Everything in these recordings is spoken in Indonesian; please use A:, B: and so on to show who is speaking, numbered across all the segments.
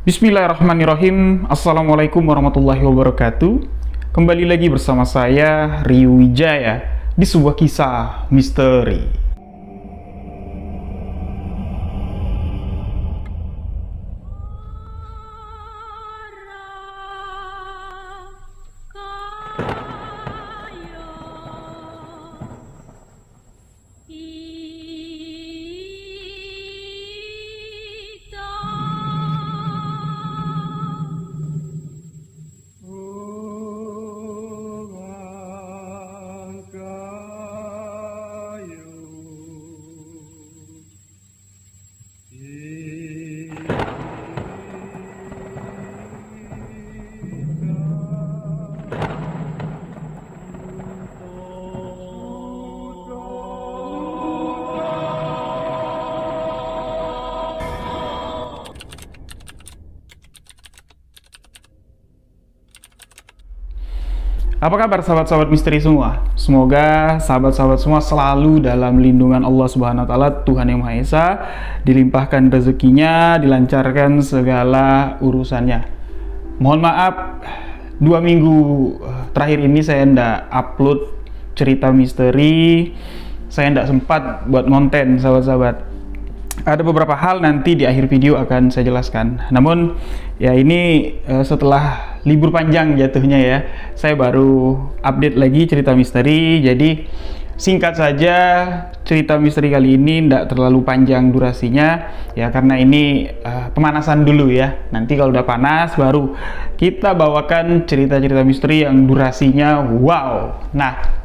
A: Bismillahirrahmanirrahim. Assalamualaikum warahmatullahi wabarakatuh. Kembali lagi bersama saya Rio Wijaya di sebuah kisah misteri. Apa kabar sahabat-sahabat misteri semua? Semoga sahabat-sahabat semua selalu dalam lindungan Allah Subhanahu wa taala, Tuhan Yang Maha Esa, dilimpahkan rezekinya, dilancarkan segala urusannya. Mohon maaf, 2 minggu terakhir ini saya ndak upload cerita misteri, saya ndak sempat buat konten sahabat-sahabat. Ada beberapa hal nanti di akhir video akan saya jelaskan. Namun ya ini setelah libur panjang jatuhnya ya, saya baru update lagi cerita misteri. Jadi singkat saja, cerita misteri kali ini tidak terlalu panjang durasinya ya, karena ini pemanasan dulu ya. Nanti kalau udah panas baru kita bawakan cerita-cerita misteri yang durasinya wow. Nah,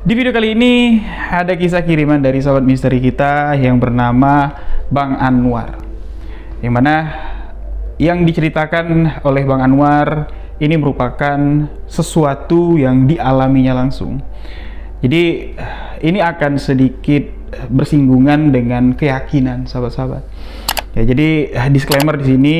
A: di video kali ini ada kisah kiriman dari sahabat misteri kita yang bernama Bang Anwar, yang mana yang diceritakan oleh Bang Anwar ini merupakan sesuatu yang dialaminya langsung. Jadi ini akan sedikit bersinggungan dengan keyakinan sahabat-sahabat. Ya, jadi disclaimer di sini,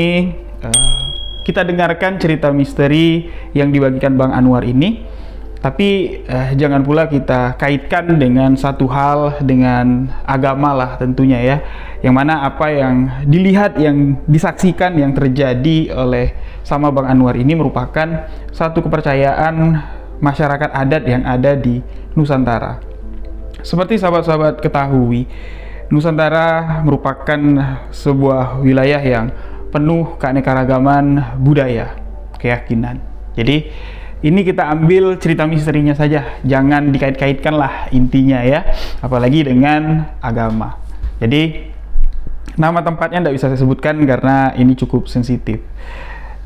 A: kita dengarkan cerita misteri yang dibagikan Bang Anwar ini. Tapi jangan pula kita kaitkan dengan satu hal dengan agama lah tentunya ya. Yang mana apa yang dilihat, yang disaksikan, yang terjadi oleh sama Bang Anwar ini merupakan satu kepercayaan masyarakat adat yang ada di Nusantara. Seperti sahabat-sahabat ketahui, Nusantara merupakan sebuah wilayah yang penuh keanekaragaman budaya, keyakinan. Jadi ini kita ambil cerita misterinya saja, jangan dikait-kaitkan lah intinya ya, apalagi dengan agama. Jadi nama tempatnya tidak bisa saya sebutkan karena ini cukup sensitif.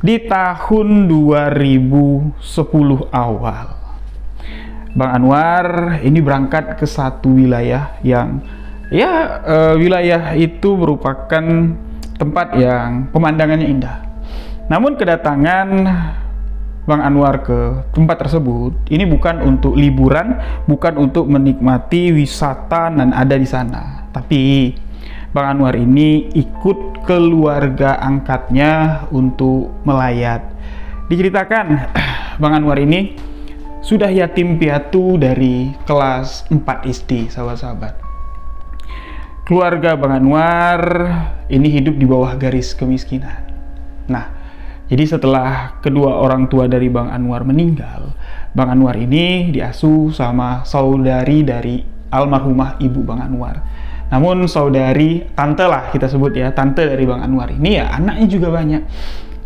A: Di tahun 2010 awal, Bang Anwar ini berangkat ke satu wilayah yang ya wilayah itu merupakan tempat yang pemandangannya indah. Namun kedatangan Bang Anwar ke tempat tersebut ini bukan untuk liburan, bukan untuk menikmati wisata dan ada di sana. Tapi Bang Anwar ini ikut keluarga angkatnya untuk melayat. Diceritakan Bang Anwar ini sudah yatim piatu dari kelas 4 SD, sahabat-sahabat. Keluarga Bang Anwar ini hidup di bawah garis kemiskinan. Nah, jadi setelah kedua orang tua dari Bang Anwar meninggal, Bang Anwar ini diasuh sama saudari dari almarhumah ibu Bang Anwar. Namun saudari, tante lah kita sebut ya, tante dari Bang Anwar ini ya anaknya juga banyak,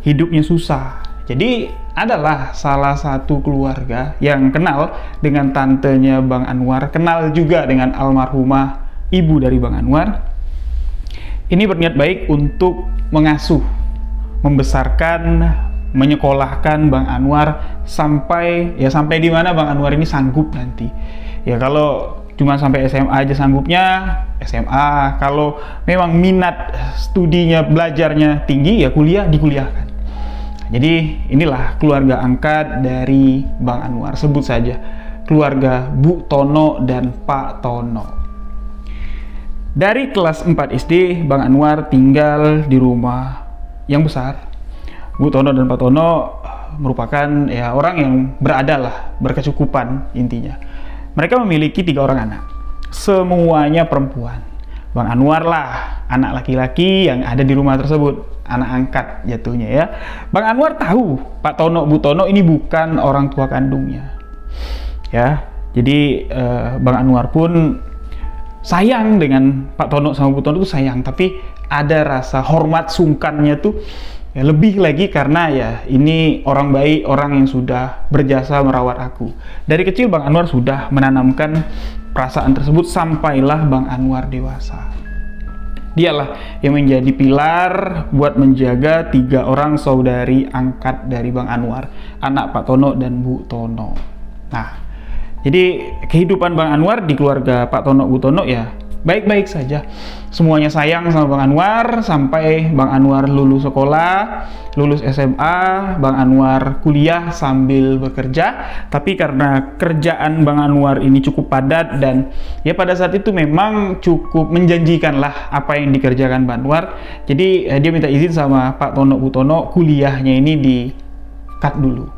A: hidupnya susah. Jadi adalah salah satu keluarga yang kenal dengan tantenya Bang Anwar, kenal juga dengan almarhumah ibu dari Bang Anwar. Ini berniat baik untuk mengasuh, membesarkan, menyekolahkan Bang Anwar sampai di mana Bang Anwar ini sanggup nanti. Ya kalau cuma sampai SMA aja sanggupnya, SMA. Kalau memang minat studinya, belajarnya tinggi ya kuliah, dikuliahkan. Jadi inilah keluarga angkat dari Bang Anwar, sebut saja keluarga Bu Tono dan Pak Tono. Dari kelas 4 SD Bang Anwar tinggal di rumah yang besar. Bu Tono dan Pak Tono merupakan ya orang yang berada lah, berkecukupan intinya. Mereka memiliki 3 orang anak, semuanya perempuan. Bang Anwar lah anak laki-laki yang ada di rumah tersebut, anak angkat jatuhnya ya. Bang Anwar tahu Pak Tono, Bu Tono ini bukan orang tua kandungnya ya. Jadi Bang Anwar pun sayang dengan Pak Tono sama Bu Tono itu sayang, tapi ada rasa hormat sungkannya tuh ya, lebih lagi karena ya ini orang baik, orang yang sudah berjasa merawat aku. Dari kecil Bang Anwar sudah menanamkan perasaan tersebut sampailah Bang Anwar dewasa. Dialah yang menjadi pilar buat menjaga 3 orang saudari angkat dari Bang Anwar, anak Pak Tono dan Bu Tono. Nah, jadi kehidupan Bang Anwar di keluarga Pak Tono Bu Tono ya baik-baik saja. Semuanya sayang sama Bang Anwar sampai Bang Anwar lulus sekolah, lulus SMA, Bang Anwar kuliah sambil bekerja. Tapi karena kerjaan Bang Anwar ini cukup padat dan ya pada saat itu memang cukup menjanjikan lah apa yang dikerjakan Bang Anwar. Jadi dia minta izin sama Pak Tono Bu Tono kuliahnya ini di cut dulu,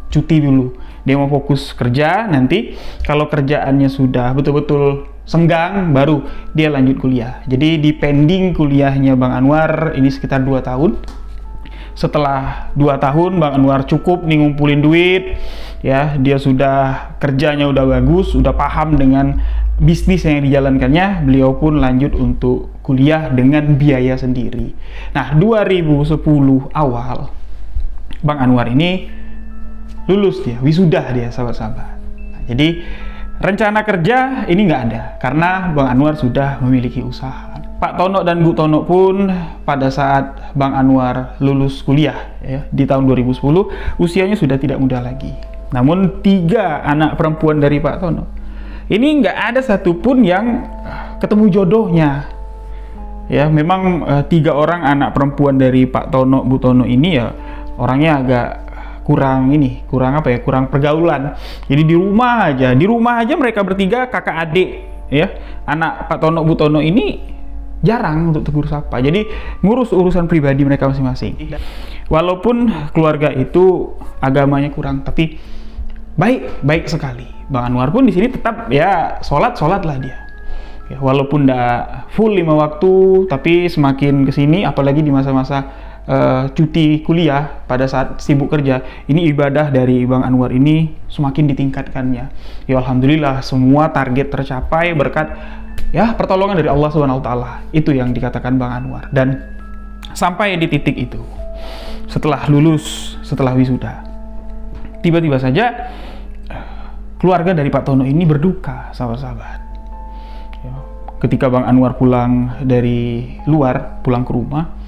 A: cuti dulu. Dia mau fokus kerja, nanti kalau kerjaannya sudah betul-betul senggang baru dia lanjut kuliah. Jadi di pending kuliahnya Bang Anwar ini sekitar 2 tahun. Setelah 2 tahun Bang Anwar cukup nih ngumpulin duit ya, dia sudah kerjanya udah bagus, udah paham dengan bisnis yang dijalankannya, beliau pun lanjut untuk kuliah dengan biaya sendiri. Nah, 2010 awal Bang Anwar ini lulus, dia wisuda dia sahabat-sahabat. Nah, jadi rencana kerja ini nggak ada karena Bang Anwar sudah memiliki usaha. Pak Tono dan Bu Tono pun pada saat Bang Anwar lulus kuliah ya, di tahun 2010 usianya sudah tidak muda lagi. Namun 3 anak perempuan dari Pak Tono ini nggak ada satupun yang ketemu jodohnya. Ya memang 3 orang anak perempuan dari Pak Tono Bu Tono ini ya orangnya agak kurang pergaulan. Jadi di rumah aja mereka bertiga kakak adik ya, anak Pak Tono Bu Tono ini jarang untuk tegur sapa. Jadi ngurus urusan pribadi mereka masing-masing. Walaupun keluarga itu agamanya kurang, tapi baik sekali. Bang Anwar pun di sini tetap ya sholat lah dia. Ya, walaupun nggak full 5 waktu, tapi semakin kesini apalagi di masa-masa cuti kuliah pada saat sibuk kerja, ini ibadah dari Bang Anwar ini semakin ditingkatkannya. Ya alhamdulillah semua target tercapai berkat ya pertolongan dari Allah Subhanahu wa taala. Itu yang dikatakan Bang Anwar. Dan sampai di titik itu, setelah lulus, setelah wisuda, tiba-tiba saja keluarga dari Pak Tono ini berduka, sahabat-sahabat. Ya, ketika Bang Anwar pulang dari luar, pulang ke rumah,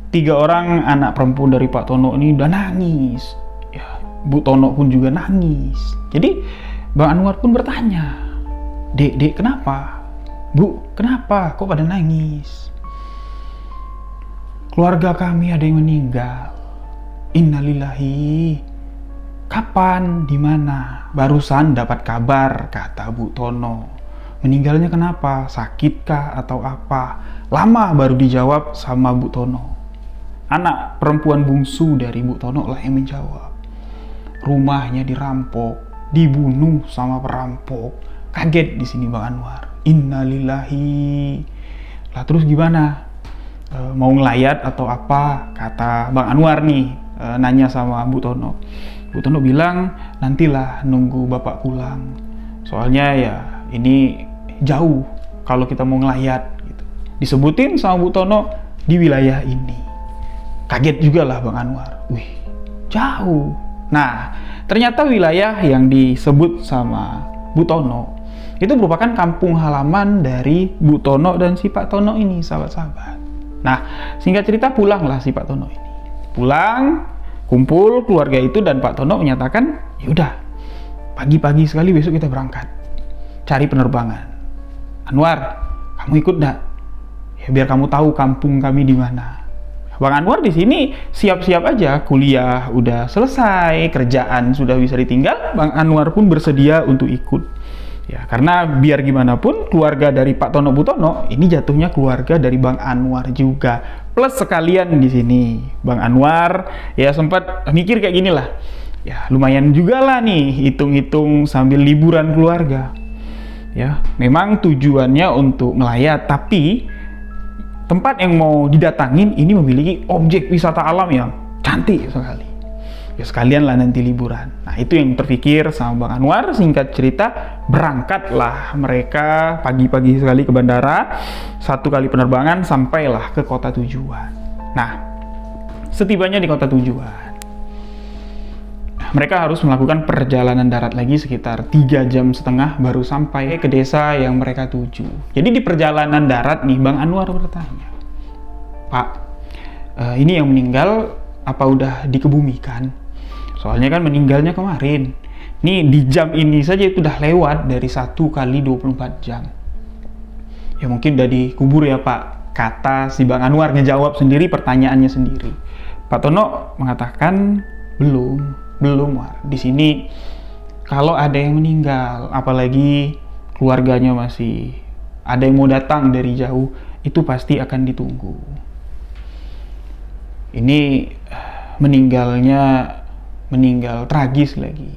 A: 3 orang anak perempuan dari Pak Tono ini udah nangis ya, Bu Tono pun juga nangis. Jadi Bang Anwar pun bertanya, Dek kenapa? Bu kenapa kok pada nangis? Keluarga kami ada yang meninggal. Innalillahi. Kapan? Di mana? Barusan dapat kabar, kata Bu Tono. Meninggalnya kenapa? Sakitkah atau apa? Lama baru dijawab sama Bu Tono. Anak perempuan bungsu dari Bu Tono lah yang menjawab. Rumahnya dirampok, dibunuh sama perampok. Kaget di sini Bang Anwar. Innalillahi. Lah terus gimana? Mau ngelayat atau apa? Kata Bang Anwar nih, nanya sama Bu Tono. Bu Tono bilang, nantilah nunggu bapak pulang. Soalnya ya ini jauh kalau kita mau ngelayat gitu. Disebutin sama Bu Tono di wilayah ini. Kaget juga lah Bang Anwar. Wih, jauh. Nah, ternyata wilayah yang disebut sama Bu Tono itu merupakan kampung halaman dari Bu Tono dan si Pak Tono ini, sahabat-sahabat. Nah, singkat cerita pulanglah si Pak Tono ini. Pulang, kumpul keluarga itu dan Pak Tono menyatakan, yaudah, pagi-pagi sekali besok kita berangkat. Cari penerbangan. Anwar, kamu ikut nggak? Ya, biar kamu tahu kampung kami di mana. Bang Anwar di sini siap-siap aja, kuliah udah selesai, kerjaan sudah bisa ditinggal, Bang Anwar pun bersedia untuk ikut. Ya, karena biar gimana pun keluarga dari Pak Tono Bu Tono ini jatuhnya keluarga dari Bang Anwar juga. Plus sekalian di sini Bang Anwar ya sempat mikir kayak gini lah. Ya, lumayan juga lah nih hitung-hitung sambil liburan keluarga. Ya, memang tujuannya untuk melayat, tapi tempat yang mau didatangin ini memiliki objek wisata alam yang cantik sekali. Ya sekalian lah nanti liburan. Nah itu yang terpikir sama Bang Anwar. Singkat cerita, berangkatlah mereka pagi-pagi sekali ke bandara. 1 kali penerbangan sampailah ke kota tujuan. Nah setibanya di kota tujuan, mereka harus melakukan perjalanan darat lagi sekitar 3,5 jam baru sampai ke desa yang mereka tuju. Jadi di perjalanan darat nih, Bang Anwar bertanya, "Pak, ini yang meninggal apa udah dikebumikan? Soalnya kan meninggalnya kemarin. Nih di jam ini saja itu udah lewat dari 1 kali 24 jam. Ya mungkin udah dikubur ya Pak," kata si Bang Anwar, ngejawab sendiri pertanyaannya sendiri. Pak Tono mengatakan, belum War. Di sini kalau ada yang meninggal, apalagi keluarganya masih ada yang mau datang dari jauh, itu pasti akan ditunggu. Ini meninggal tragis lagi,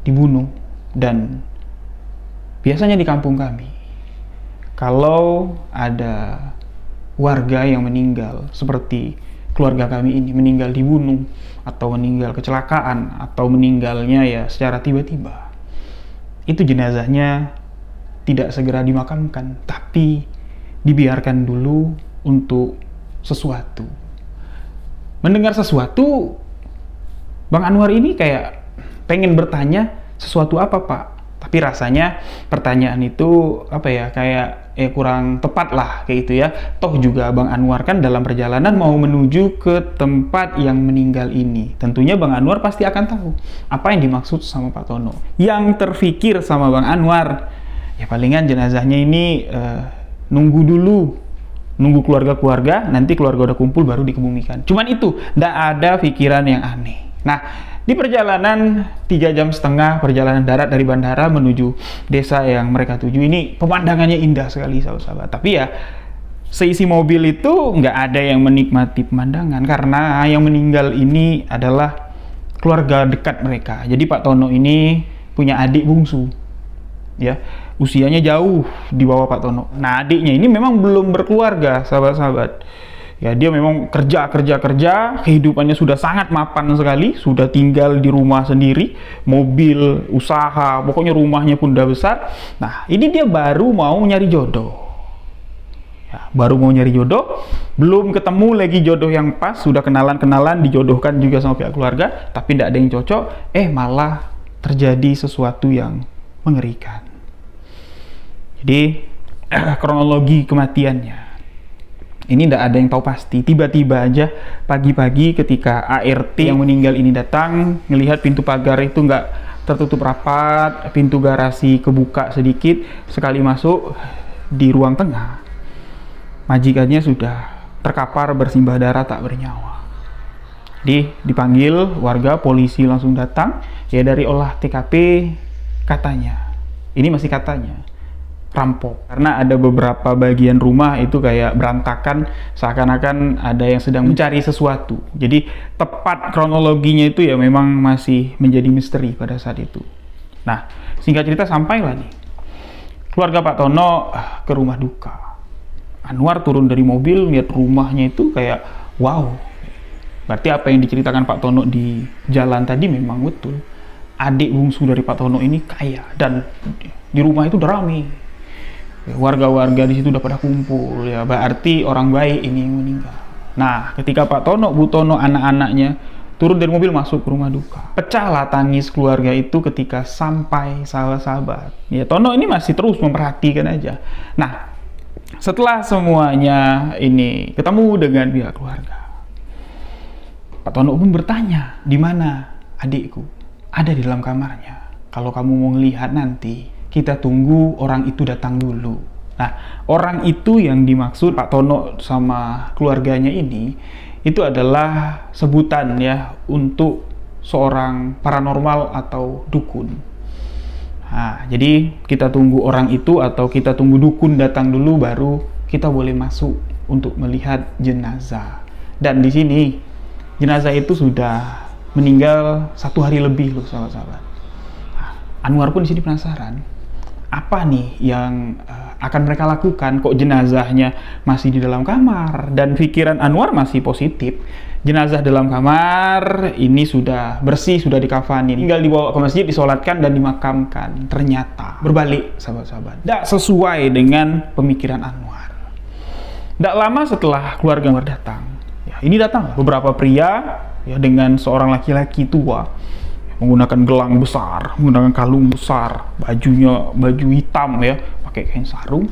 A: dibunuh. Dan biasanya di kampung kami, kalau ada warga yang meninggal seperti keluarga kami ini, meninggal dibunuh atau meninggal kecelakaan atau meninggalnya ya secara tiba-tiba, itu jenazahnya tidak segera dimakamkan, tapi dibiarkan dulu untuk sesuatu. Mendengar sesuatu, Bang Anwar ini kayak pengen bertanya, sesuatu apa Pak? Tapi rasanya pertanyaan itu apa ya, kayak kurang tepat lah kayak gitu ya. Toh juga Bang Anwar kan dalam perjalanan mau menuju ke tempat yang meninggal ini. Tentunya Bang Anwar pasti akan tahu apa yang dimaksud sama Pak Tono. Yang terfikir sama Bang Anwar, ya palingan jenazahnya ini nunggu dulu, nunggu keluarga-keluarga, nanti keluarga udah kumpul baru dikebumikan. Cuman itu, nggak ada pikiran yang aneh. Nah, di perjalanan 3,5 jam perjalanan darat dari bandara menuju desa yang mereka tuju ini, pemandangannya indah sekali sahabat-sahabat. Tapi ya seisi mobil itu nggak ada yang menikmati pemandangan karena yang meninggal ini adalah keluarga dekat mereka. Jadi Pak Tono ini punya adik bungsu, ya usianya jauh di bawah Pak Tono. Nah adiknya ini memang belum berkeluarga sahabat-sahabat. Ya dia memang kerja, kehidupannya sudah sangat mapan sekali, sudah tinggal di rumah sendiri, mobil, usaha, pokoknya rumahnya pun udah besar. Nah ini dia baru mau nyari jodoh. Ya, baru mau nyari jodoh, belum ketemu lagi jodoh yang pas, sudah kenalan-kenalan, dijodohkan juga sama pihak keluarga, tapi tidak ada yang cocok, malah terjadi sesuatu yang mengerikan. Jadi kronologi kematiannya ini tidak ada yang tahu pasti. Tiba-tiba aja pagi-pagi ketika ART yang meninggal ini datang, ngelihat pintu pagar itu nggak tertutup rapat, pintu garasi kebuka sedikit, sekali masuk di ruang tengah, majikannya sudah terkapar bersimbah darah tak bernyawa. Jadi dipanggil warga, polisi langsung datang. Ya dari olah TKP katanya, ini masih katanya, rampok karena ada beberapa bagian rumah itu kayak berantakan, seakan-akan ada yang sedang mencari sesuatu. Jadi tepat kronologinya itu ya memang masih menjadi misteri pada saat itu. Nah singkat cerita sampailah nih keluarga Pak Tono ke rumah duka. Anwar turun dari mobil, lihat rumahnya itu kayak wow, berarti apa yang diceritakan Pak Tono di jalan tadi memang betul. Adik bungsu dari Pak Tono ini kaya dan di rumah itu udah rame. Warga-warga di situ udah pada kumpul, ya berarti orang baik ini yang meninggal. Nah ketika Pak Tono, Bu Tono, anak-anaknya turun dari mobil masuk ke rumah duka, pecahlah tangis keluarga itu ketika sampai sahabat-sahabat. Ya Tono ini masih terus memperhatikan aja. Nah setelah semuanya ini ketemu dengan pihak keluarga, Pak Tono pun bertanya, di mana adikku? Ada di dalam kamarnya. Kalau kamu mau ngelihat nanti, kita tunggu orang itu datang dulu. Nah, orang itu yang dimaksud Pak Tono sama keluarganya ini, itu adalah sebutan ya untuk seorang paranormal atau dukun. Nah, jadi kita tunggu orang itu atau kita tunggu dukun datang dulu, baru kita boleh masuk untuk melihat jenazah. Dan di sini, jenazah itu sudah meninggal 1 hari lebih loh sahabat-sahabat. Nah, Anwar pun di sini penasaran. apa nih yang akan mereka lakukan? Kok jenazahnya masih di dalam kamar? Dan pikiran Anwar masih positif. Jenazah dalam kamar ini sudah bersih, sudah dikafani, tinggal dibawa ke masjid, disolatkan dan dimakamkan. Ternyata berbalik, sahabat-sahabat, tidak sesuai dengan pemikiran Anwar. Tidak lama setelah keluarga Anwar datang, ya, ini datang beberapa pria ya, dengan seorang laki-laki tua menggunakan gelang besar, menggunakan kalung besar, bajunya baju hitam ya, pakai kain sarung.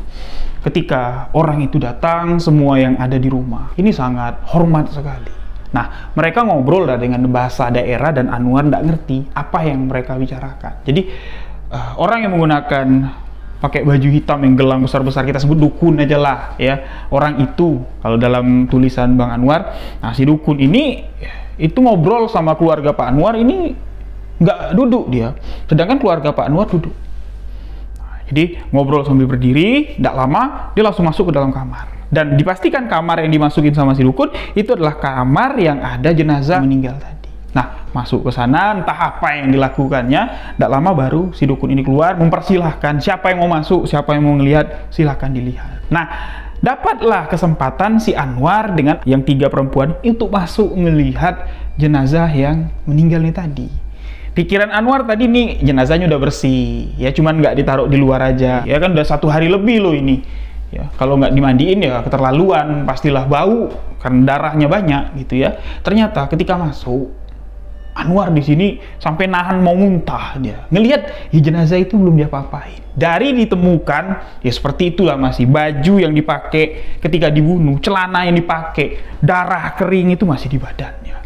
A: Ketika orang itu datang, semua yang ada di rumah ini sangat hormat sekali. Nah, mereka ngobrol dengan bahasa daerah dan Anwar tidak ngerti apa yang mereka bicarakan. Jadi orang yang menggunakan pakai baju hitam yang gelang besar-besar, kita sebut dukun aja lah ya. Orang itu kalau dalam tulisan Bang Anwar, nah si dukun ini itu ngobrol sama keluarga Pak Anwar ini nggak duduk dia, sedangkan keluarga Pak Anwar duduk. Nah, jadi ngobrol sambil berdiri, tidak lama dia langsung masuk ke dalam kamar. Dan dipastikan kamar yang dimasukin sama si dukun itu adalah kamar yang ada jenazah meninggal tadi. Nah, masuk ke sana, entah apa yang dilakukannya, tidak lama baru si dukun ini keluar, mempersilahkan siapa yang mau masuk, siapa yang mau ngelihat, silahkan dilihat. Nah, dapatlah kesempatan si Anwar dengan yang 3 perempuan untuk masuk melihat jenazah yang meninggal ini tadi. Pikiran Anwar tadi nih, jenazahnya udah bersih ya, cuman nggak ditaruh di luar aja ya, kan udah 1 hari lebih loh ini ya, kalau nggak dimandiin ya keterlaluan, pastilah bau karena darahnya banyak gitu ya. Ternyata ketika masuk, Anwar di sini sampai nahan mau muntah dia ngelihat ya, jenazah itu belum diapa-apain. Dari ditemukan ya seperti itulah, masih baju yang dipakai ketika dibunuh, celana yang dipakai, darah kering itu masih di badannya.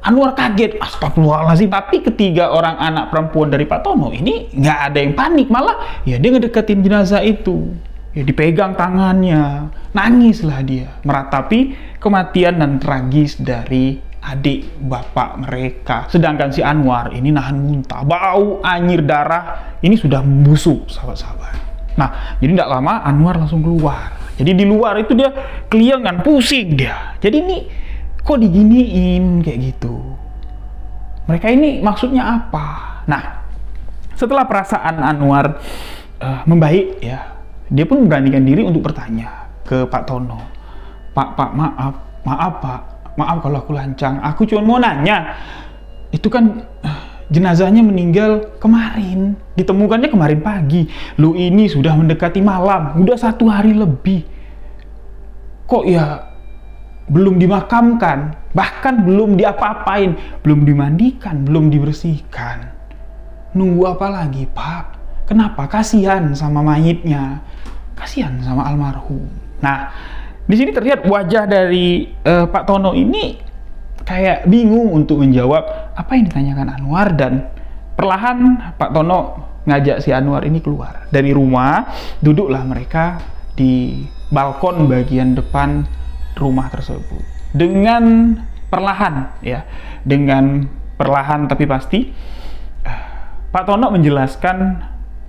A: Anwar kaget, astagfirullahaladzim. Tapi ketiga orang anak perempuan dari Pak Tono ini nggak ada yang panik, malah ya dia ngedeketin jenazah itu, ya dipegang tangannya, nangislah dia meratapi kematian dan tragis dari adik bapak mereka. Sedangkan si Anwar ini nahan muntah, bau anyir darah ini sudah membusuk, sahabat-sahabat. Nah, jadi tidak lama Anwar langsung keluar. Jadi di luar itu dia keliangan, pusing dia. Jadi ini kok diginiin kayak gitu? Mereka ini maksudnya apa? Nah, setelah perasaan Anwar membaik ya, dia pun memberanikan diri untuk bertanya ke Pak Tono. Pak, maaf Pak, maaf kalau aku lancang. Aku cuma mau nanya, itu kan jenazahnya meninggal kemarin, ditemukannya kemarin pagi. Lu ini sudah mendekati malam, udah 1 hari lebih. Kok ya belum dimakamkan, bahkan belum diapa-apain, belum dimandikan, belum dibersihkan. Nunggu apa lagi, Pak? Kenapa? Kasihan sama mayitnya, kasihan sama almarhum. Nah, di sini terlihat wajah dari Pak Tono ini kayak bingung untuk menjawab apa yang ditanyakan Anwar, dan perlahan Pak Tono ngajak si Anwar ini keluar dari rumah. Duduklah mereka di balkon bagian depan rumah tersebut dengan perlahan ya, dengan perlahan tapi pasti Pak Tono menjelaskan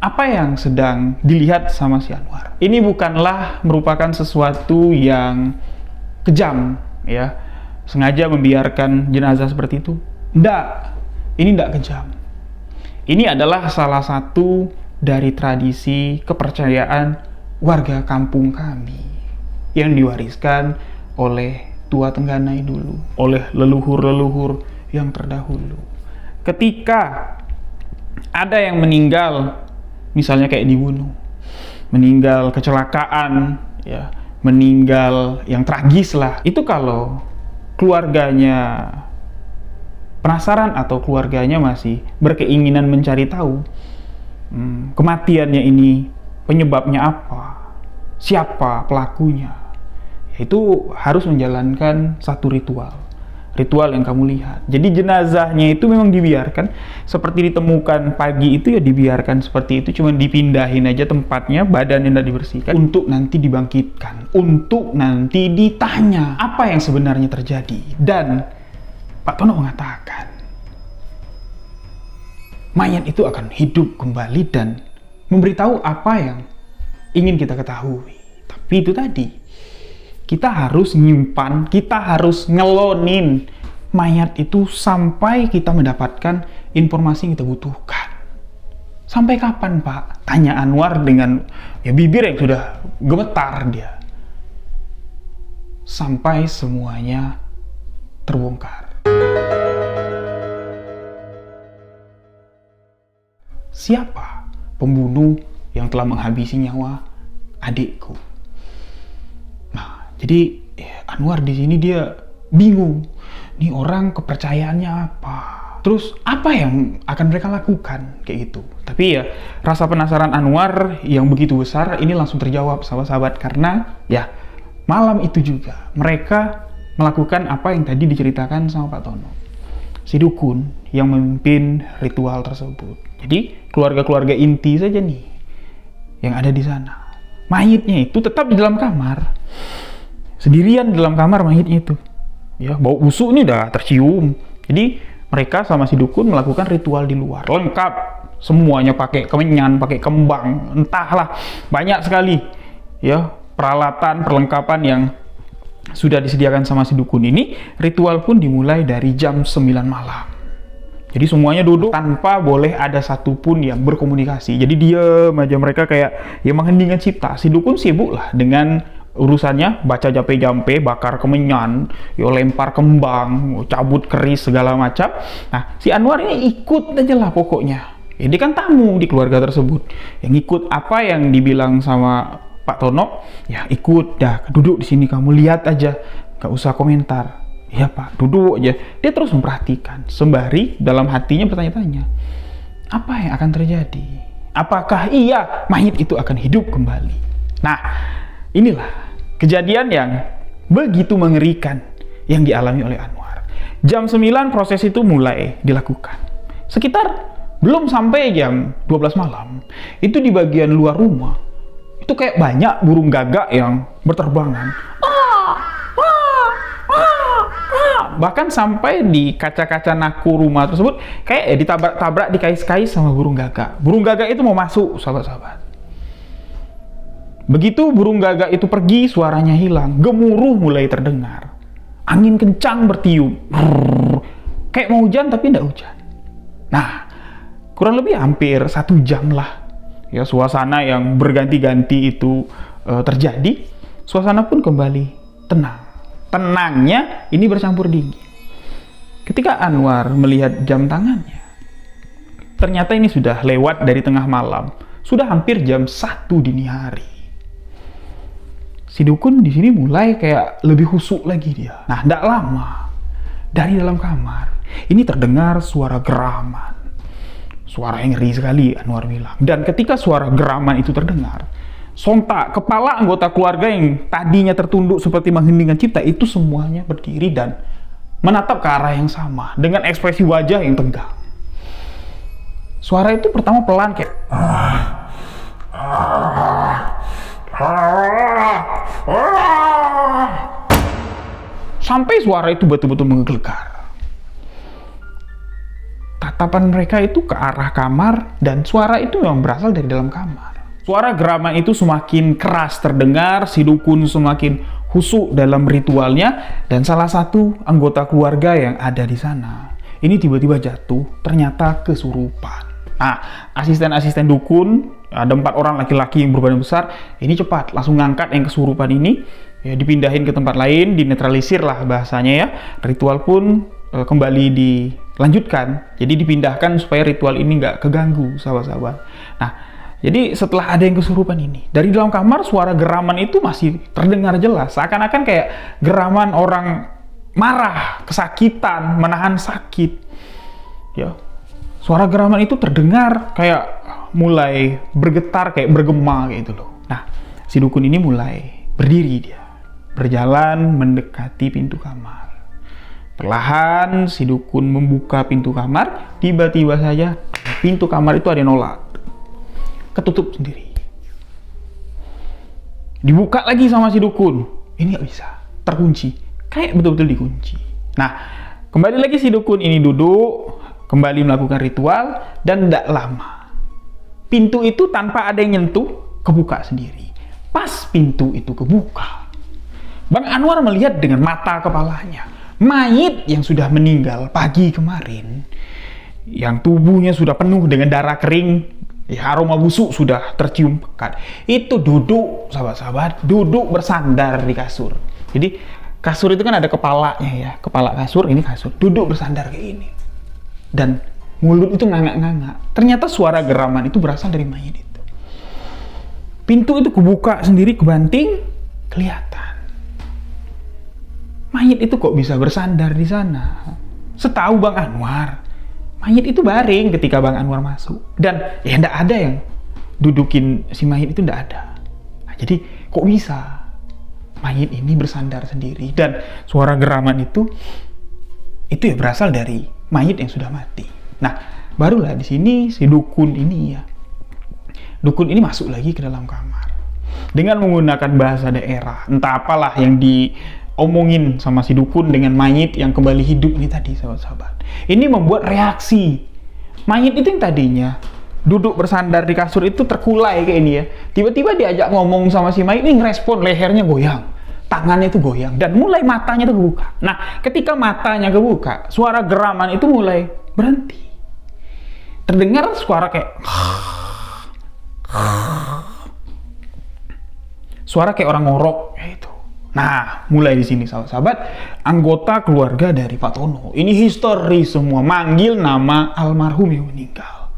A: apa yang sedang dilihat sama si Anwar. Ini bukanlah merupakan sesuatu yang kejam ya, sengaja membiarkan jenazah seperti itu. Nggak, ini nggak kejam. Ini adalah salah satu dari tradisi kepercayaan warga kampung kami yang diwariskan oleh tua Tengganai dulu, oleh leluhur-leluhur yang terdahulu. Ketika ada yang meninggal, misalnya kayak dibunuh, meninggal kecelakaan, ya, meninggal yang tragis lah, itu kalau keluarganya penasaran atau keluarganya masih berkeinginan mencari tahu kematiannya ini penyebabnya apa, siapa pelakunya, itu harus menjalankan satu ritual yang kamu lihat. Jadi jenazahnya itu memang dibiarkan seperti ditemukan pagi itu, ya dibiarkan seperti itu, cuma dipindahin aja tempatnya, badannya tidak dibersihkan, untuk nanti dibangkitkan, untuk nanti ditanya apa yang sebenarnya terjadi. Dan Pak Tono mengatakan mayat itu akan hidup kembali dan memberitahu apa yang ingin kita ketahui. Tapi itu tadi, kita harus nyimpan, kita harus ngelonin mayat itu sampai kita mendapatkan informasi yang kita butuhkan. Sampai kapan, Pak? Tanya Anwar dengan ya bibir yang sudah gemetar dia. Sampai semuanya terbongkar. Siapa pembunuh yang telah menghabisi nyawa adikku? Nah, jadi Anwar di sini dia bingung. Nih orang kepercayaannya apa? Terus apa yang akan mereka lakukan kayak gitu? Tapi ya rasa penasaran Anwar yang begitu besar ini langsung terjawab sahabat-sahabat, karena ya malam itu juga mereka melakukan apa yang tadi diceritakan sama Pak Tono. Si dukun yang memimpin ritual tersebut. Jadi keluarga-keluarga inti saja nih yang ada di sana. Mayitnya itu tetap di dalam kamar. Sendirian di dalam kamar mayitnya itu. Ya, bau busuk ini udah tercium. Jadi mereka sama si dukun melakukan ritual di luar, lengkap semuanya, pakai kemenyan, pakai kembang, entahlah banyak sekali ya peralatan perlengkapan yang sudah disediakan sama si dukun ini. Ritual pun dimulai dari jam 9 malam. Jadi semuanya duduk tanpa boleh ada satupun yang berkomunikasi. Jadi diam aja mereka, kayak ya mengheningkan cipta. Si dukun sibuk lah dengan urusannya, baca jampe-jampe, bakar kemenyan, yo lempar kembang, cabut keris segala macam. Nah, si Anwar ini ikut aja lah pokoknya. Ya, dia kan tamu di keluarga tersebut. Yang ikut apa yang dibilang sama Pak Tono, ya ikut, dah duduk di sini kamu lihat aja, gak usah komentar. Ya Pak, duduk aja. Dia terus memperhatikan, sembari dalam hatinya bertanya-tanya, apa yang akan terjadi? Apakah iya mayit itu akan hidup kembali? Nah, inilah kejadian yang begitu mengerikan yang dialami oleh Anwar. Jam 9 proses itu mulai dilakukan. Sekitar belum sampai jam 12 malam, itu di bagian luar rumah, itu kayak banyak burung gagak yang berterbangan. Bahkan sampai di kaca-kaca naku rumah tersebut, kayak ditabrak-tabrak, dikais-kais sama burung gagak. Burung gagak itu mau masuk, sahabat-sahabat. Begitu burung gagak itu pergi, suaranya hilang, gemuruh mulai terdengar. Angin kencang bertiup. Kayak mau hujan tapi tidak hujan. Nah, kurang lebih hampir 1 jam lah. Ya, suasana yang berganti-ganti itu terjadi. Suasana pun kembali tenang. Tenangnya ini bercampur dingin. Ketika Anwar melihat jam tangannya, ternyata ini sudah lewat dari tengah malam. Sudah hampir jam 1 dini hari. Si dukun di sini mulai kayak lebih khusyuk lagi dia. Nah, tidak lama dari dalam kamar ini terdengar suara geraman. Suara yang ngeri sekali, Anwar bilang. Dan ketika suara geraman itu terdengar, sontak kepala anggota keluarga yang tadinya tertunduk seperti mengheningkan cipta itu semuanya berdiri dan menatap ke arah yang sama dengan ekspresi wajah yang tegang. Suara itu pertama pelan kayak sampai suara itu betul-betul menggelegar. Tatapan mereka itu ke arah kamar dan suara itu memang berasal dari dalam kamar. Suara geraman itu semakin keras terdengar, si dukun semakin khusyuk dalam ritualnya, dan salah satu anggota keluarga yang ada di sana ini tiba-tiba jatuh, ternyata kesurupan. Nah, asisten-asisten dukun, ada 4 orang laki-laki yang berbadan besar, ini cepat langsung ngangkat yang kesurupan ini, ya, dipindahin ke tempat lain, dinetralisir lah bahasanya ya. Ritual pun kembali dilanjutkan, jadi dipindahkan supaya ritual ini nggak keganggu, sahabat-sahabat. Nah, jadi setelah ada yang kesurupan ini, dari dalam kamar suara geraman itu masih terdengar jelas, seakan-akan kayak geraman orang marah, kesakitan, menahan sakit, ya. Suara geraman itu terdengar kayak mulai bergetar, kayak bergema gitu loh. Nah, si dukun ini mulai berdiri dia, berjalan mendekati pintu kamar. Perlahan si dukun membuka pintu kamar, tiba-tiba saja pintu kamar itu ada yang nolak, ketutup sendiri. Dibuka lagi sama si dukun, ini nggak bisa, terkunci, kayak betul-betul dikunci. Nah, kembali lagi si dukun ini duduk, kembali melakukan ritual, dan tidak lama pintu itu tanpa ada yang nyentuh kebuka sendiri. Pas pintu itu kebuka, Bang Anwar melihat dengan mata kepalanya mayit yang sudah meninggal pagi kemarin, yang tubuhnya sudah penuh dengan darah kering, Ya, aroma busuk sudah tercium pekat. Itu duduk, sahabat-sahabat, duduk bersandar di kasur. Jadi kasur itu kan ada kepalanya ya, kepala kasur, ini kasur. Duduk bersandar kayak ini. Dan mulut itu ngangak-ngangak. Ternyata suara geraman itu berasal dari mayit itu. Pintu itu kebuka sendiri, kebanting, kelihatan. Mayit itu kok bisa bersandar di sana? Setahu Bang Anwar, mayit itu baring ketika Bang Anwar masuk. Dan ya enggak ada yang dudukin si mayit itu, enggak ada. Nah, jadi kok bisa mayit ini bersandar sendiri? Dan suara geraman itu ya berasal dari mayit yang sudah mati. Nah, barulah di sini si dukun ini ya. Dukun ini masuk lagi ke dalam kamar. Dengan menggunakan bahasa daerah. Entah apalah yang diomongin sama si dukun dengan mayit yang kembali hidup ini tadi, sahabat-sahabat. Ini membuat reaksi. Mayit itu yang tadinya duduk bersandar di kasur itu terkulai kayak ini ya. Tiba-tiba diajak ngomong sama si mayit ini, ngerespon, lehernya goyang. Tangannya itu goyang. Dan mulai matanya itu kebuka. Nah, ketika matanya kebuka, suara geraman itu mulai berhenti. Terdengar suara kayak suara kayak orang ngorok kayak itu. Nah, mulai di sini sahabat-sahabat, anggota keluarga dari Pak Tono ini histeris semua, manggil nama almarhum yang meninggal.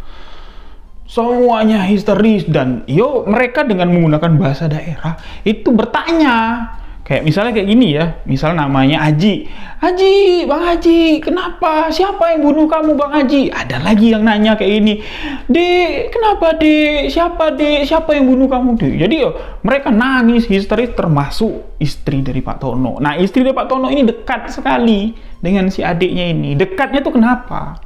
A: Semuanya histeris dan mereka dengan menggunakan bahasa daerah itu bertanya. Kayak misalnya kayak gini ya, misal namanya Haji. Haji, Bang Haji, kenapa? Siapa yang bunuh kamu, Bang Haji? Ada lagi yang nanya kayak ini. Dek, kenapa Dek? Siapa Dek? Siapa yang bunuh kamu, Dek? Jadi mereka nangis, histeris, termasuk istri dari Pak Tono. Nah, istri dari Pak Tono ini dekat sekali dengan si adiknya ini. Dekatnya tuh kenapa?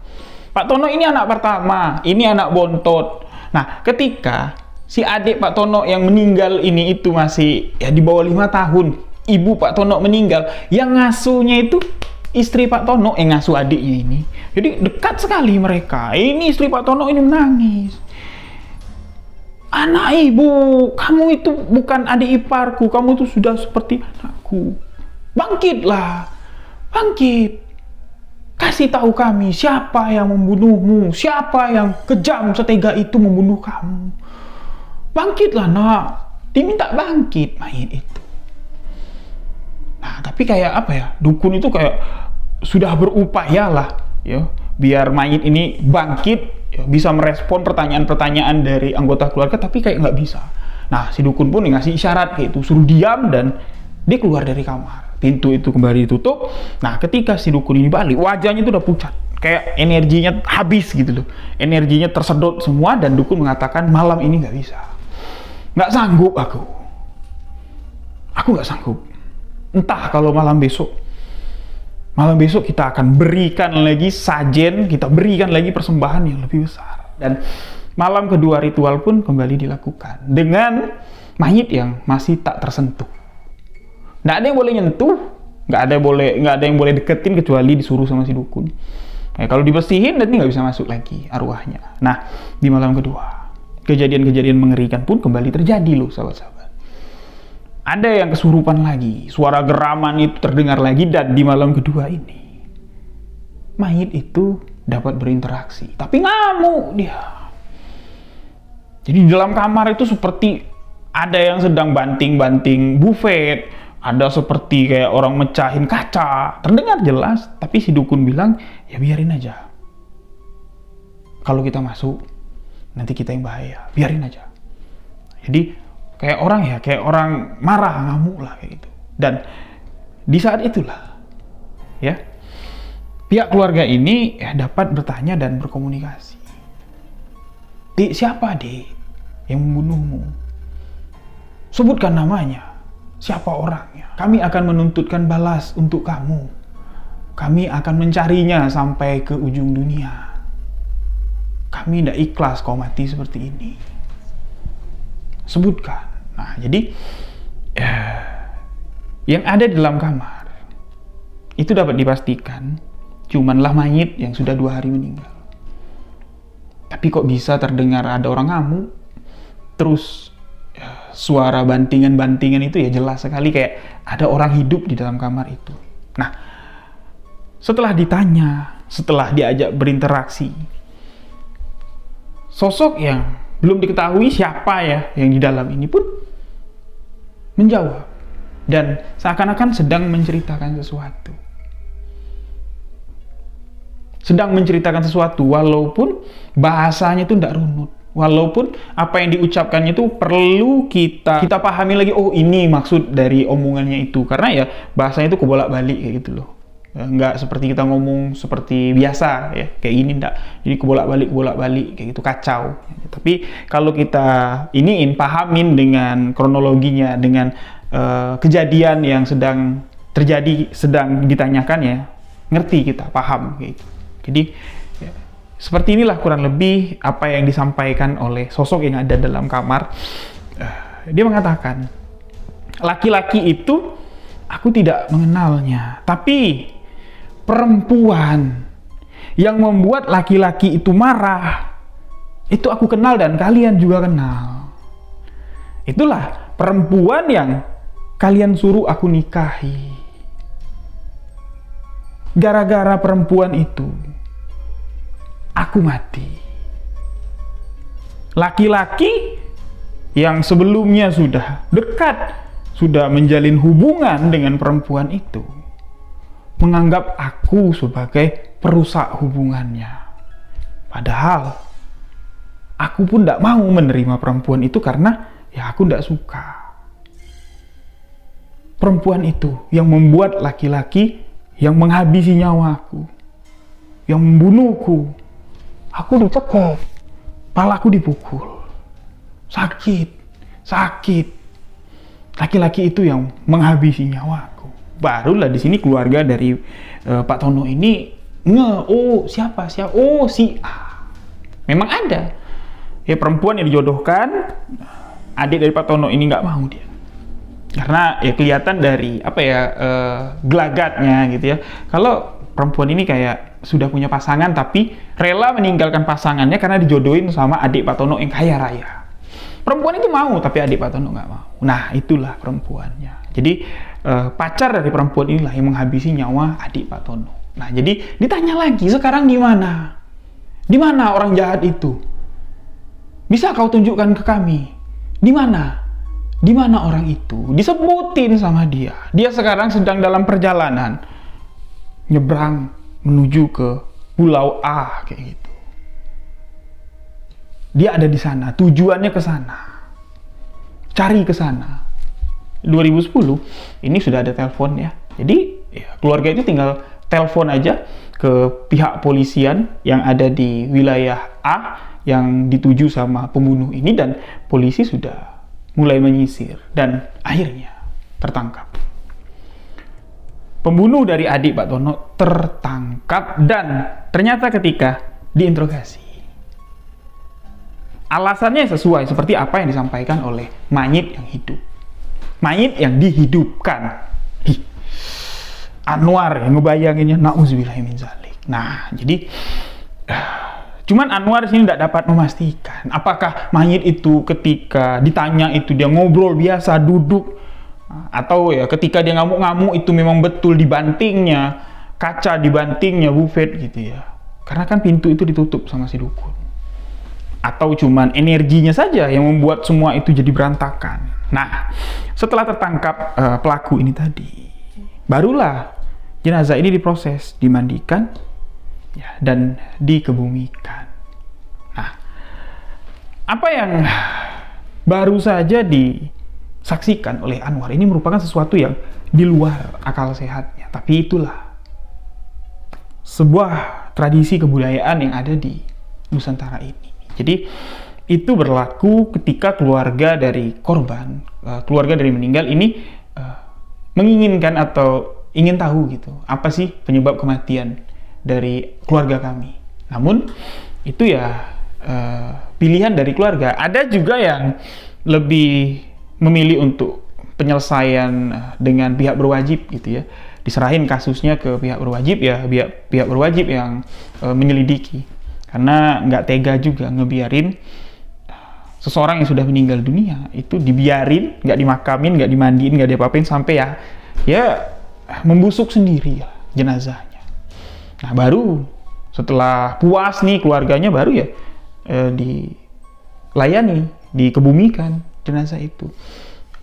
A: Pak Tono ini anak pertama, ini anak bontot. Nah, ketika si adik Pak Tono yang meninggal ini itu masih ya di bawah 5 tahun, ibu Pak Tono meninggal, yang ngasuhnya itu istri Pak Tono, yang ngasuh adiknya ini. Jadi dekat sekali mereka. Ini istri Pak Tono ini menangis. Anak ibu, kamu itu bukan adik iparku, kamu itu sudah seperti anakku. Bangkitlah, bangkit. Kasih tahu kami siapa yang membunuhmu, siapa yang kejam setega itu membunuh kamu. Bangkitlah nak, diminta bangkit mayit itu. Nah, tapi kayak apa ya, dukun itu kayak sudah berupaya lah ya, biar mayit ini bangkit ya, bisa merespon pertanyaan-pertanyaan dari anggota keluarga, tapi kayak nggak bisa. Nah, si dukun pun ngasih isyarat kayak itu, suruh diam dan dia keluar dari kamar. Pintu itu kembali ditutup. Nah, ketika si dukun ini balik, wajahnya itu udah pucat, kayak energinya habis gitu loh, energinya tersedot semua. Dan dukun mengatakan malam ini nggak bisa, nggak sanggup aku nggak sanggup. Entah kalau malam besok kita akan berikan lagi sajen, kita berikan lagi persembahan yang lebih besar. Dan malam kedua ritual pun kembali dilakukan dengan mayit yang masih tak tersentuh. Nggak ada yang boleh nyentuh, nggak ada yang boleh deketin kecuali disuruh sama si dukun. Nah, kalau dibersihin nanti nggak bisa masuk lagi arwahnya. Nah, di malam kedua kejadian-kejadian mengerikan pun kembali terjadi loh, sahabat-sahabat. Ada yang kesurupan lagi, suara geraman itu terdengar lagi, dan di malam kedua ini mayit itu dapat berinteraksi, tapi ngamuk dia. Jadi di dalam kamar itu seperti ada yang sedang banting-banting buffet, ada seperti kayak orang mecahin kaca, terdengar jelas. Tapi si dukun bilang, ya biarin aja. Kalau kita masuk, nanti kita yang bahaya, biarin aja. Jadi kayak orang marah, ngamuk lah kayak gitu. Dan di saat itulah ya, pihak keluarga ini ya dapat bertanya dan berkomunikasi. Dik, siapa Dik yang membunuhmu? Sebutkan namanya, siapa orangnya. Kami akan menuntutkan balas untuk kamu. Kami akan mencarinya sampai ke ujung dunia. Kami tidak ikhlas kau mati seperti ini. Sebutkan. Nah, jadi yang ada di dalam kamar itu dapat dipastikan cumanlah mayit yang sudah 2 hari meninggal. Tapi kok bisa terdengar ada orang ngamuk, terus suara bantingan-bantingan itu ya jelas sekali kayak ada orang hidup di dalam kamar itu. Nah, setelah ditanya, setelah diajak berinteraksi, sosok yang belum diketahui siapa ya yang di dalam ini pun menjawab dan seakan-akan sedang menceritakan sesuatu. Sedang menceritakan sesuatu walaupun bahasanya itu tidak runut. Walaupun apa yang diucapkannya itu perlu kita pahami lagi, oh ini maksud dari omongannya itu. Karena ya bahasanya itu kebolak-balik kayak gitu loh. Nggak seperti kita ngomong seperti biasa ya, kayak ini enggak. Jadi kebolak-balik kayak gitu, kacau. Tapi kalau kita iniin, pahamin dengan kronologinya, dengan kejadian yang sedang terjadi, sedang ditanyakan ya, ngerti kita, paham kayak gitu. Jadi ya, seperti inilah kurang lebih apa yang disampaikan oleh sosok yang ada dalam kamar. Dia mengatakan, laki-laki itu aku tidak mengenalnya, tapi perempuan yang membuat laki-laki itu marah, itu aku kenal dan kalian juga kenal. Itulah perempuan yang kalian suruh aku nikahi. Gara-gara perempuan itu, aku mati. Laki-laki yang sebelumnya sudah dekat, sudah menjalin hubungan dengan perempuan itu, menganggap aku sebagai perusak hubungannya. Padahal aku pun tidak mau menerima perempuan itu karena ya aku tidak suka. Perempuan itu yang membuat laki-laki yang menghabisi nyawaku, yang membunuhku. Aku dicekek, kepalaku dipukul, sakit. Laki-laki itu yang menghabisi nyawaku. Barulah di sini keluarga dari Pak Tono ini oh siapa? Oh si A. Memang ada ya perempuan yang dijodohkan, adik dari Pak Tono ini nggak mau dia, karena ya kelihatan dari apa ya gelagatnya gitu ya. Kalau perempuan ini kayak sudah punya pasangan tapi rela meninggalkan pasangannya karena dijodohin sama adik Pak Tono yang kaya raya. Perempuan itu mau tapi adik Pak Tono nggak mau. Nah itulah perempuannya. Jadi pacar dari perempuan inilah yang menghabisi nyawa adik Pak Tono. Nah jadi ditanya lagi, sekarang di mana? Di mana orang jahat itu? Bisa kau tunjukkan ke kami? Di mana? Di mana orang itu? Disebutin sama dia. Dia sekarang sedang dalam perjalanan nyebrang menuju ke Pulau A kayak gitu. Dia ada di sana, tujuannya ke sana. Cari ke sana. 2010 ini sudah ada telepon ya. Jadi ya, keluarga itu tinggal telepon aja ke pihak polisian yang ada di wilayah A yang dituju sama pembunuh ini, dan polisi sudah mulai menyisir dan akhirnya tertangkap. Pembunuh dari adik Pak Tono tertangkap dan ternyata ketika diinterogasi, alasannya sesuai seperti apa yang disampaikan oleh mayit yang hidup. Mayit yang dihidupkan. Anwar yang ngebayanginnya, na'udzubillahi min dzalik. Nah, jadi cuman Anwar sini tidak dapat memastikan apakah mayit itu ketika ditanya itu dia ngobrol biasa, duduk, atau ya ketika dia ngamuk-ngamuk itu memang betul dibantingnya, kaca dibantingnya buffet gitu ya. Karena kan pintu itu ditutup sama si dukun. Atau cuman energinya saja yang membuat semua itu jadi berantakan. Nah, setelah tertangkap pelaku ini tadi, barulah jenazah ini diproses, dimandikan, ya, dan dikebumikan. Nah, apa yang baru saja disaksikan oleh Anwar ini merupakan sesuatu yang di luar akal sehatnya. Tapi itulah sebuah tradisi kebudayaan yang ada di Nusantara ini. Jadi itu berlaku ketika keluarga dari korban, keluarga dari meninggal ini menginginkan atau ingin tahu gitu, apa sih penyebab kematian dari keluarga kami. Namun itu ya pilihan dari keluarga. Ada juga yang lebih memilih untuk penyelesaian dengan pihak berwajib gitu ya, diserahin kasusnya ke pihak berwajib ya, pihak berwajib yang menyelidiki, karena nggak tega juga ngebiarin seseorang yang sudah meninggal dunia itu dibiarin, nggak dimakamin, nggak dimandiin, nggak diapa-apain sampai ya membusuk sendiri ya jenazahnya. Nah baru setelah puas nih keluarganya, baru ya layani, dikebumikan jenazah itu.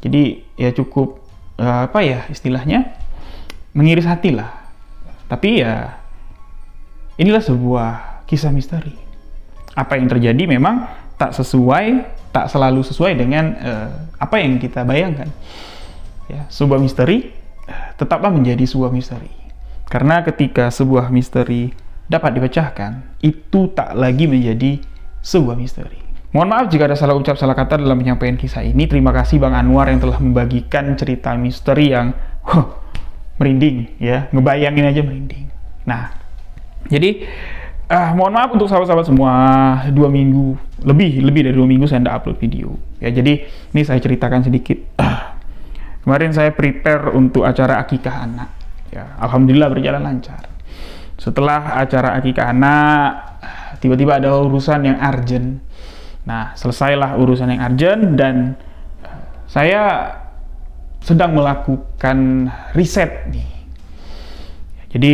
A: Jadi ya cukup apa ya istilahnya, mengiris hati lah. Tapi ya inilah sebuah kisah misteri. Apa yang terjadi memang tak selalu sesuai dengan apa yang kita bayangkan. Ya, sebuah misteri tetaplah menjadi sebuah misteri. Karena ketika sebuah misteri dapat dipecahkan, itu tak lagi menjadi sebuah misteri. Mohon maaf jika ada salah ucap, salah kata dalam penyampaian kisah ini. Terima kasih Bang Anwar yang telah membagikan cerita misteri yang merinding, ya, ngebayangin aja merinding. Nah, jadi mohon maaf untuk sahabat-sahabat semua, 2 minggu lebih dari 2 minggu saya tidak upload video. Ya, jadi ini saya ceritakan sedikit. Kemarin saya prepare untuk acara akikah anak. Ya, alhamdulillah berjalan lancar. Setelah acara akikah anak, tiba-tiba ada urusan yang urgent. Nah, selesailah urusan yang urgent dan saya sedang melakukan riset nih. Jadi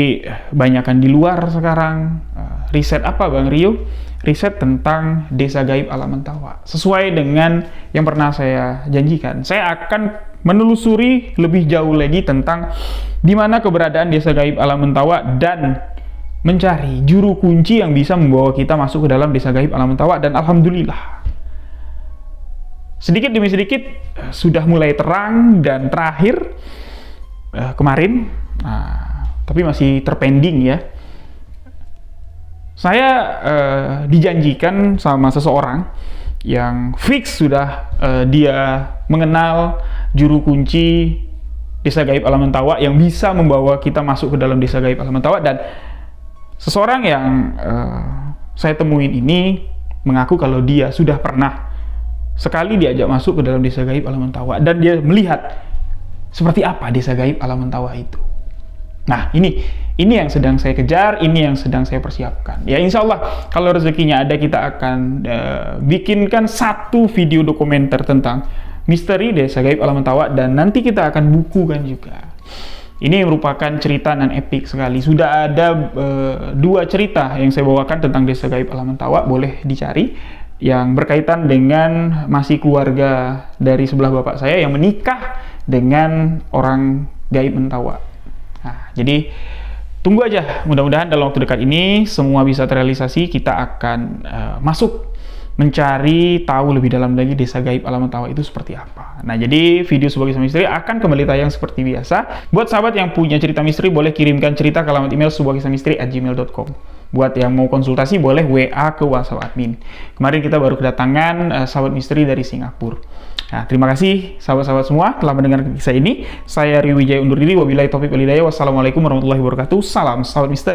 A: banyakkan di luar sekarang. Riset apa Bang Rio? Riset tentang Desa Gaib Alam Mentawai. Sesuai dengan yang pernah saya janjikan, saya akan menelusuri lebih jauh lagi tentang di mana keberadaan Desa Gaib Alam Mentawai dan mencari juru kunci yang bisa membawa kita masuk ke dalam Desa Gaib Alam Mentawai. Dan alhamdulillah, sedikit demi sedikit sudah mulai terang. Dan terakhir kemarin, tapi masih terpending ya, saya dijanjikan sama seseorang yang fix sudah dia mengenal juru kunci Desa Gaib Alam Mentawai yang bisa membawa kita masuk ke dalam Desa Gaib Alam Mentawai. Dan seseorang yang saya temuin ini mengaku kalau dia sudah pernah sekali diajak masuk ke dalam Desa Gaib Alam Mentawai dan dia melihat seperti apa Desa Gaib Alam Mentawai itu. Nah, ini yang sedang saya kejar, ini yang sedang saya persiapkan. Ya, insya Allah kalau rezekinya ada, kita akan bikinkan satu video dokumenter tentang misteri Desa Gaib Alam Mentawai dan nanti kita akan bukukan juga. Ini merupakan cerita nan epik sekali. Sudah ada 2 cerita yang saya bawakan tentang Desa Gaib Alam Mentawai, boleh dicari, yang berkaitan dengan masih keluarga dari sebelah bapak saya yang menikah dengan orang gaib Mentawai. Nah, jadi tunggu aja, mudah-mudahan dalam waktu dekat ini semua bisa terrealisasi. Kita akan masuk mencari tahu lebih dalam lagi Desa Gaib Alam Mentawai itu seperti apa. Nah, jadi video sebuah kisah misteri akan kembali tayang seperti biasa. Buat sahabat yang punya cerita misteri, boleh kirimkan cerita ke alamat email sebuahkisahmisteri@gmail.com. Buat yang mau konsultasi, boleh WA ke WhatsApp admin. Kemarin kita baru kedatangan sahabat misteri dari Singapura. Nah, terima kasih sahabat-sahabat semua telah mendengar kisah ini. Saya Rio Wijaya undur diri. Wabillahi taufiq wal hidayah. Wassalamualaikum warahmatullahi wabarakatuh. Salam sahabat misteri.